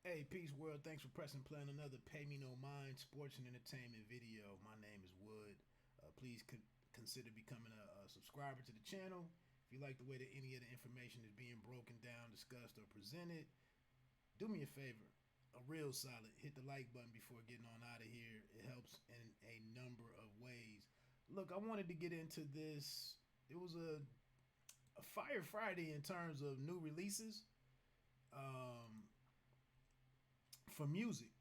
Hey, peace world. Thanks for pressing play on another Pay Me No Mind sports and entertainment video. My name is Wood. Please consider becoming a subscriber to the channel. If you like the way that any of the information is being broken down, discussed, or presented, do me a favor, a real solid. Hit the like button before getting on out of here. It helps in a number of ways. Look, I wanted to get into this. It was a Fire Friday in terms of new releases. Um, for music.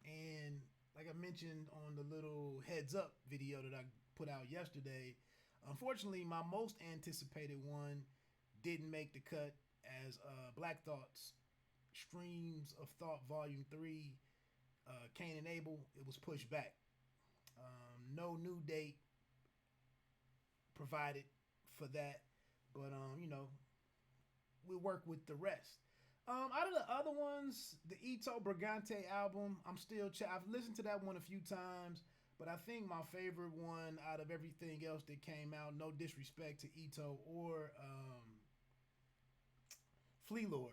And like I mentioned on the little heads up video that I put out yesterday, unfortunately, my most anticipated one didn't make the cut as Black Thought's Streams of Thought Volume 3, Cain and Abel. It was pushed back. No new date provided for that, but we'll work with the rest. Out of the other ones, the Ito Brigante album, I've listened to that one a few times, but I think my favorite one out of everything else that came out, no disrespect to Ito or Flea Lord,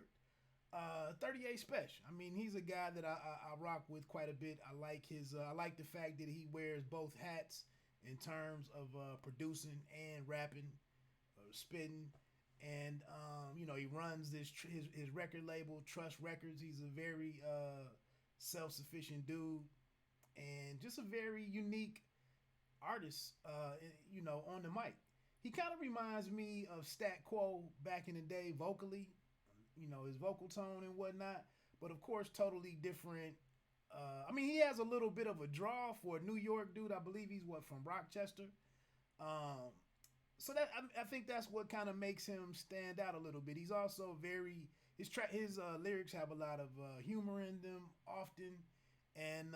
38 Special. I mean, he's a guy that I rock with quite a bit. I like his. I like the fact that he wears both hats in terms of producing and rapping, spitting. And he runs his record label, Trust Records. He's a very self sufficient dude, and just a very unique artist. On the mic, he kind of reminds me of Stat Quo back in the day, vocally. His vocal tone and whatnot, but of course, totally different. He has a little bit of a draw for a New York dude. I believe he's from Rochester. Um, so that I think that's what kind of makes him stand out a little bit. He's also his lyrics have a lot of humor in them often, and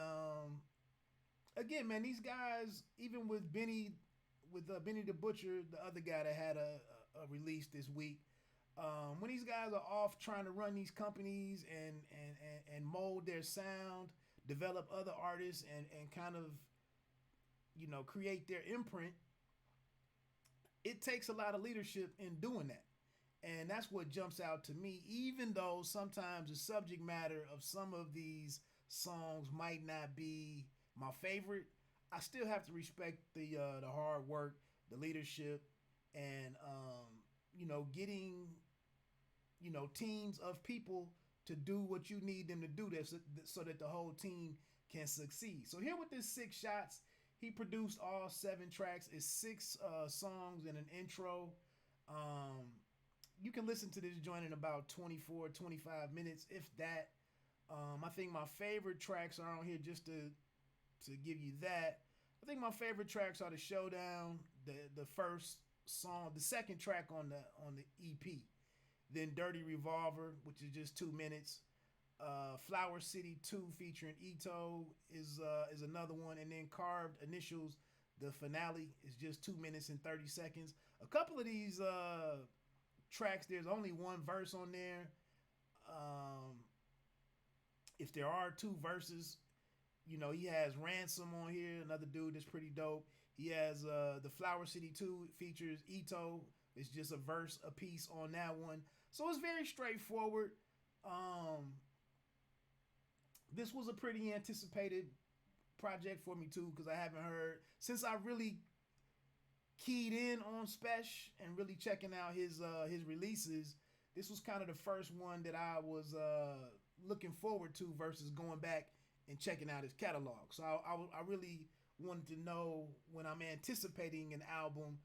again, man, these guys, even with Benny the Butcher, the other guy that had a release this week. When these guys are off trying to run these companies and mold their sound, develop other artists, and kind of create their imprint, it takes a lot of leadership in doing that. And that's what jumps out to me, even though sometimes the subject matter of some of these songs might not be my favorite. I still have to respect the hard work, the leadership, and getting teams of people to do what you need them to do this so that the whole team can succeed. So here with this 6 shots, he produced all 7 tracks. It's 6 songs and an intro. You can listen to this joint in about 24, 25 minutes, if that. I think my favorite tracks are on here just to give you that. I think my favorite tracks are the Showdown, the first song, the second track on the EP, then Dirty Revolver, which is just 2 minutes. Flower City 2 featuring Ito is another one, and then Carved Initials, the finale, is just 2 minutes and 30 seconds. A couple of these tracks, there's only one verse on there. If there are 2 verses, he has Ransom on here, another dude that's pretty dope. He has the Flower City 2 features Ito. It's just a verse a piece on that one. So it's very straightforward. This was a pretty anticipated project for me too, because I haven't heard since I really keyed in on Spesh and really checking out his releases. This was kind of the first one that I was looking forward to versus going back and checking out his catalog. So I really wanted to know, when I'm anticipating an album,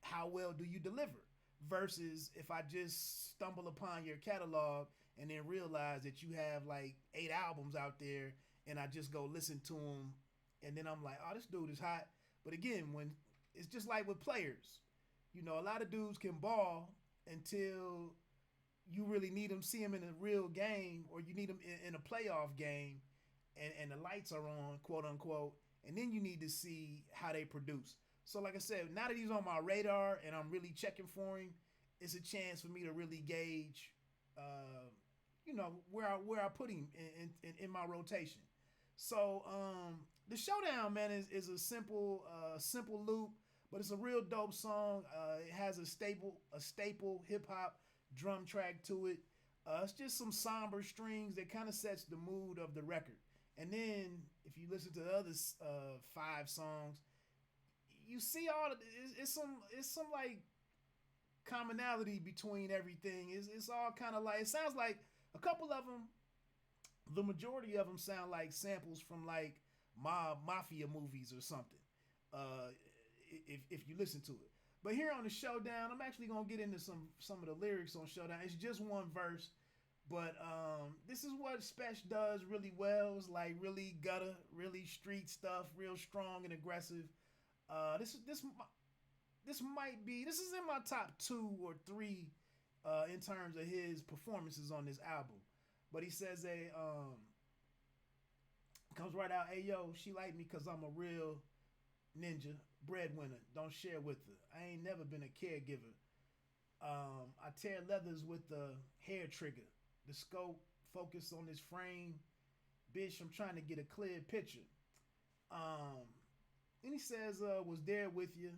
how well do you deliver? Versus if I just stumble upon your catalog and then realize that you have like 8 albums out there, and I just go listen to them, and then I'm like, oh, this dude is hot. But again, when it's just like with players, a lot of dudes can ball until you really need them, see them in a real game, or you need them in a playoff game, and the lights are on, quote unquote, and then you need to see how they produce. So like I said, now that he's on my radar and I'm really checking for him, it's a chance for me to really gauge, where I put him in my rotation. So the Showdown, man, is a simple loop, but it's a real dope song. It has a staple hip hop drum track to it. It's just some somber strings that kind of sets the mood of the record. And then if you listen to the other five songs, you see all the, it's some like commonality between everything. It's all kind of like, it sounds like a couple of them, the majority of them sound like samples from like mob mafia movies or something. Uh, if you listen to it. But here on the Showdown, I'm actually gonna get into some of the lyrics on Showdown. It's just one verse, but this is what Special does really well. It's like really gutter, really street stuff, real strong and aggressive. This might be, this is in my top two or three in terms of his performances on this album. But he says comes right out, hey yo, she like me cause I'm a real ninja breadwinner. Don't share with her. I ain't never been a caregiver. I tear leathers with the hair trigger. The scope focus on this frame. Bitch, I'm trying to get a clear picture. Um, and he says, was there with you.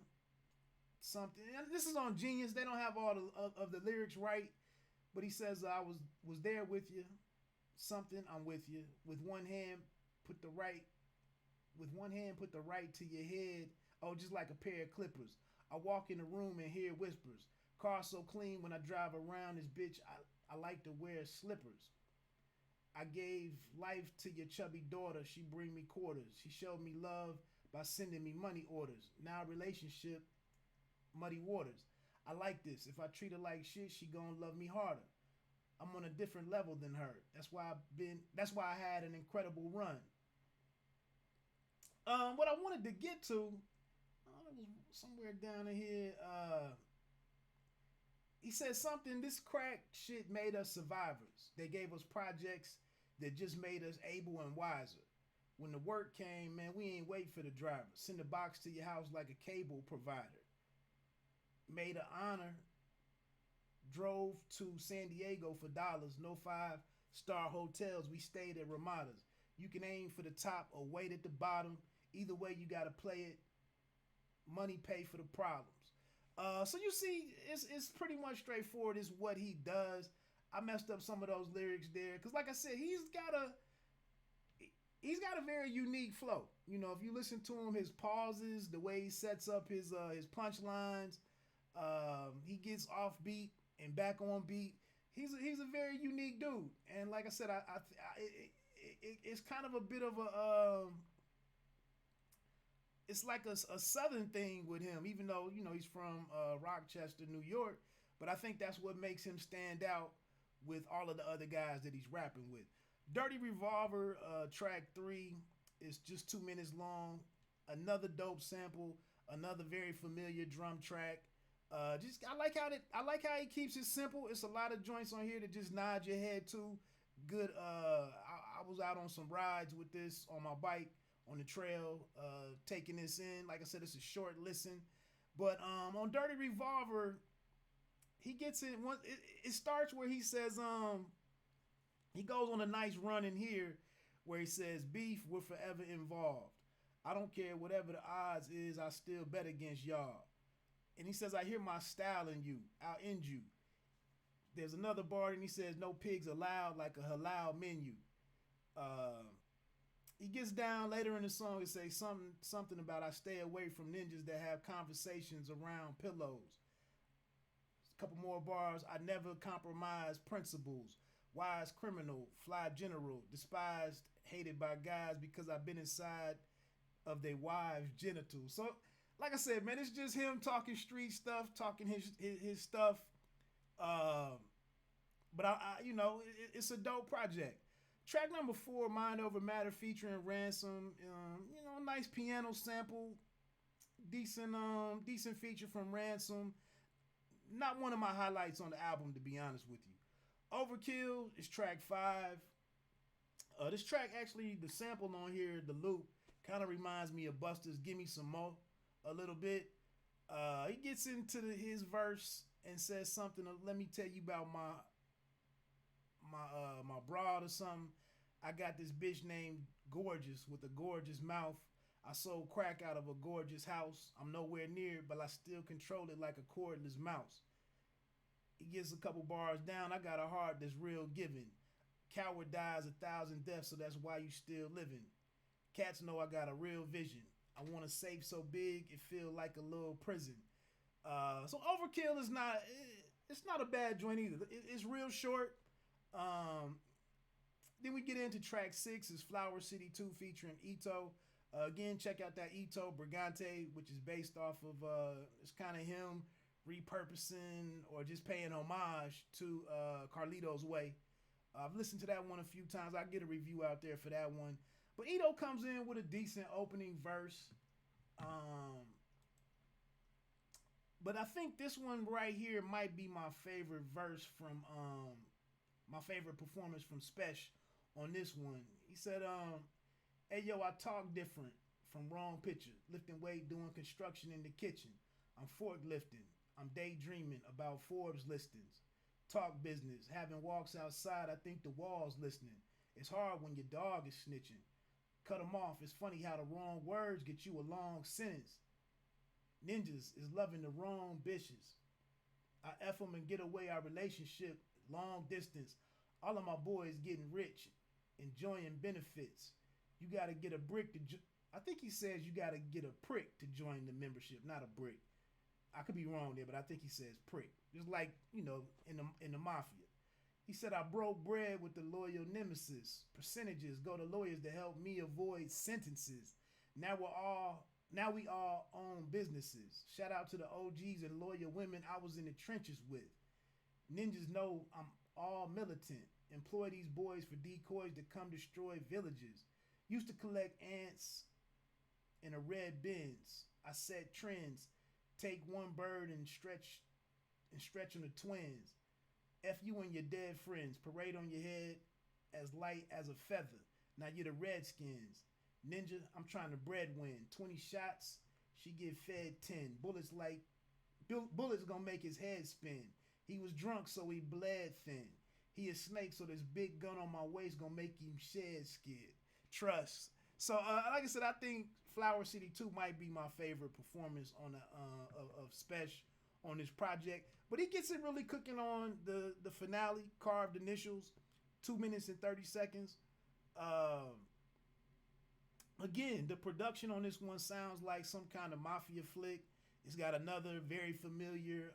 Something. And this is on Genius. They don't have all of the lyrics right, but he says, I was there with you. Something, I'm with you. With one hand, put the right. With one hand, put the right to your head. Oh, just like a pair of clippers. I walk in the room and hear whispers. Car so clean when I drive around this bitch. I like to wear slippers. I gave life to your chubby daughter. She bring me quarters. She showed me love by sending me money orders. Now relationship, muddy waters. I like this. If I treat her like shit, she gonna love me harder. I'm on a different level than her. That's why I had an incredible run. What I wanted to get to, it was somewhere down in here. He said something. This crack shit made us survivors. They gave us projects that just made us able and wiser. When the work came, man, we ain't wait for the driver. Send a box to your house like a cable provider. Made an honor. Drove to San Diego for dollars. No 5-star hotels. We stayed at Ramadas. You can aim for the top or wait at the bottom. Either way, you gotta play it. Money pay for the problems. So you see, it's pretty much straightforward. Is what he does. I messed up some of those lyrics there because, like I said, he's got a very unique flow. You know, if you listen to him, his pauses, the way he sets up his punchlines, he gets off beat and back on beat. He's a very unique dude. And like I said, it's kind of a bit of a it's like a southern thing with him, even though he's from Rochester, New York. But I think that's what makes him stand out with all of the other guys that he's rapping with. Dirty Revolver, track 3 is just 2 minutes long. Another dope sample, another very familiar drum track. I like how he keeps it simple. It's a lot of joints on here that just nod your head to. Good. I was out on some rides with this on my bike on the trail, taking this in. Like I said, it's a short listen, but on Dirty Revolver, he gets in one. It starts where he says he goes on a nice run in here where he says beef, we're forever involved. I don't care whatever the odds is, I still bet against y'all. And he says, I hear my style in you, I'll end you. There's another bar and he says, no pigs allowed, like a halal menu. He gets down later in the song and say something about I stay away from ninjas that have conversations around pillows. A couple more bars. I never compromise principles. Wise criminal, fly general, despised, hated by guys because I've been inside of their wives' genitals. So, like I said, man, it's just him talking street stuff, talking his stuff. But it's a dope project. Track number 4, Mind Over Matter, featuring Ransom. Nice piano sample, decent feature from Ransom. Not one of my highlights on the album, to be honest with you. Overkill is track 5. This track, actually, the sample on here, the loop, kind of reminds me of Busta's "Give Me Some More" a little bit. He gets into his verse and says something. Let me tell you about my broad or something. I got this bitch named Gorgeous with a gorgeous mouth. I sold crack out of a gorgeous house. I'm nowhere near it, but I still control it like a cordless mouse. He gets a couple bars down. I got a heart that's real giving. Coward dies 1,000 deaths, so that's why you still living. Cats know I got a real vision. I want a safe so big it feel like a little prison. So Overkill is not. It's not a bad joint either. It's real short. Um, then we get into track 6 is Flower City 2 featuring Ito. Again, check out that Ito Brigante, which is based off of it's kind of him repurposing or just paying homage to Carlito's Way. I've listened to that one a few times. I'll get a review out there for that one. But Ito comes in with a decent opening verse. But I think this one right here might be my favorite verse from my favorite performance from Spesh on this one. He said, hey yo, I talk different from wrong picture. Lifting weight, doing construction in the kitchen. I'm forklifting. I'm daydreaming about Forbes listings. Talk business, having walks outside, I think the walls listening. It's hard when your dog is snitching. Cut them off. It's funny how the wrong words get you a long sentence. Ninjas is loving the wrong bitches. I F them and get away our relationship long distance. All of my boys getting rich, enjoying benefits. You got to get a brick to I think he says you got to get a prick to join the membership, not a brick. I could be wrong there, but I think he says prick. Just like, in the mafia. He said, I broke bread with the loyal nemesis. Percentages go to lawyers to help me avoid sentences. Now we all own businesses. Shout out to the OGs and loyal women I was in the trenches with. Ninjas know I'm all militant. Employ these boys for decoys to come destroy villages. Used to collect ants in a red Benz. I set trends. Take one bird and stretch on the twins. F you and your dead friends. Parade on your head as light as a feather. Now you're the Redskins. Ninja, I'm trying to breadwin. 20 shots, she get fed 10. Bullets gonna make his head spin. He was drunk, so he bled thin. He a snake, so this big gun on my waist gonna make him shed skin. Trust. So, like I said, I think Flower City 2 might be my favorite performance on of Spesh on this project. But he gets it really cooking on the finale, Carved Initials, 2 minutes and 30 seconds. Again, the production on this one sounds like some kind of mafia flick. It's got another very familiar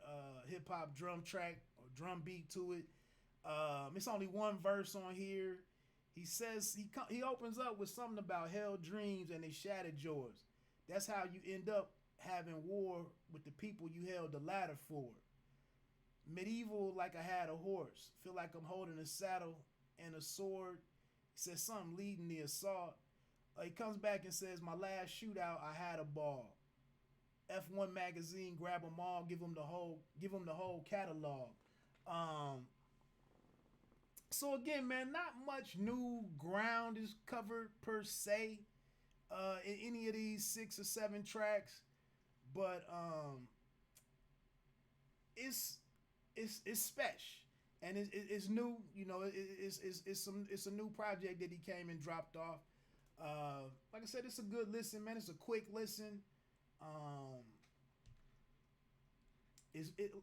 hip hop drum track or drum beat to it. It's only one verse on here. He says he opens up with something about held dreams and they shattered yours. That's how you end up having war with the people you held the ladder for. Medieval like I had a horse. Feel like I'm holding a saddle and a sword. He says something leading the assault. He comes back and says, my last shootout, I had a ball. F1 magazine, grab them all, give them the whole catalog. So again, man, not much new ground is covered per se in any of these 6 or 7 tracks, but it's Spesh, and it's new. It's a new project that he came and dropped off. Like I said, it's a good listen, man. It's a quick listen.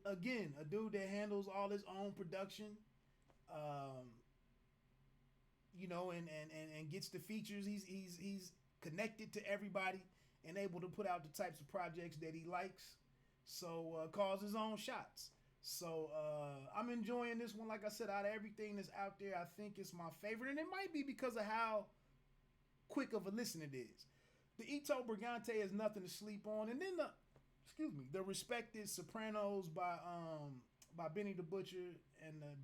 Again, a dude that handles all his own production. And gets the features. He's connected to everybody and able to put out the types of projects that he likes. So calls his own shots. So I'm enjoying this one. Like I said, out of everything that's out there, I think it's my favorite, and it might be because of how quick of a listen it is. The Ito Brigante is nothing to sleep on, and then the Respected Sopranos by Benny the Butcher and the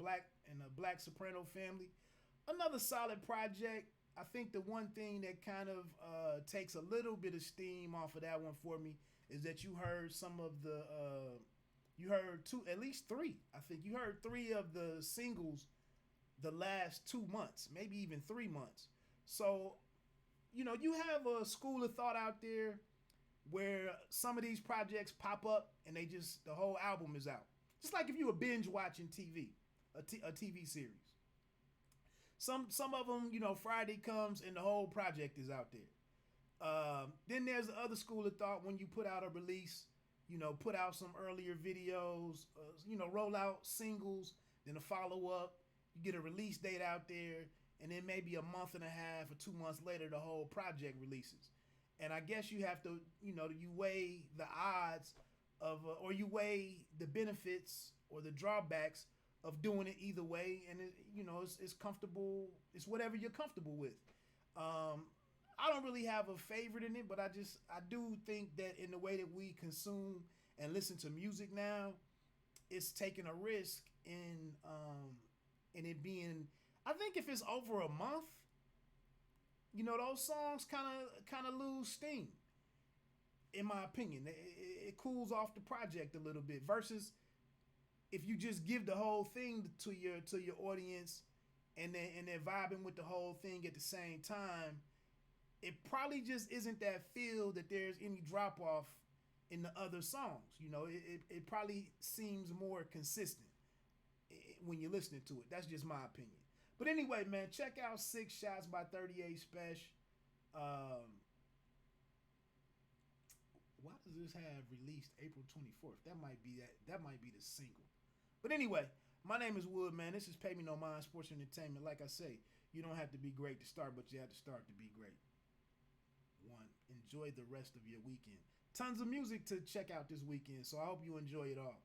Black Soprano family. Another solid project. I think the one thing that kind of takes a little bit of steam off of that one for me is that you heard some of the you heard at least 3. I think you heard 3 of the singles the last 2 months, maybe even 3 months. So, you have a school of thought out there where some of these projects pop up and the whole album is out. Just like if you were binge watching TV, a TV series. Some of them, Friday comes and the whole project is out there. Then there's the other school of thought when you put out a release, put out some earlier videos, roll out singles, then a follow up. You get a release date out there, and then maybe a month and a half or 2 months later, the whole project releases. And I guess you have to, you weigh the odds or you weigh the benefits or the drawbacks of doing it either way, and it's comfortable. It's whatever you're comfortable with. I don't really have a favorite in it, but I do think that in the way that we consume and listen to music now, it's taking a risk in it being. I think if it's over a month, those songs kind of lose steam. In my opinion, it cools off the project a little bit. Versus if you just give the whole thing to your audience, and they're vibing with the whole thing at the same time, it probably just isn't that feel that there's any drop off in the other songs. It probably seems more consistent when you're listening to it. That's just my opinion. But anyway, man, check out Six Shots by 38 Spesh. Why does this have released April 24th? That might be the single. But anyway, my name is Wood, man. This is Pay Me No Mind Sports Entertainment. Like I say, you don't have to be great to start, but you have to start to be great. One, enjoy the rest of your weekend. Tons of music to check out this weekend, so I hope you enjoy it all.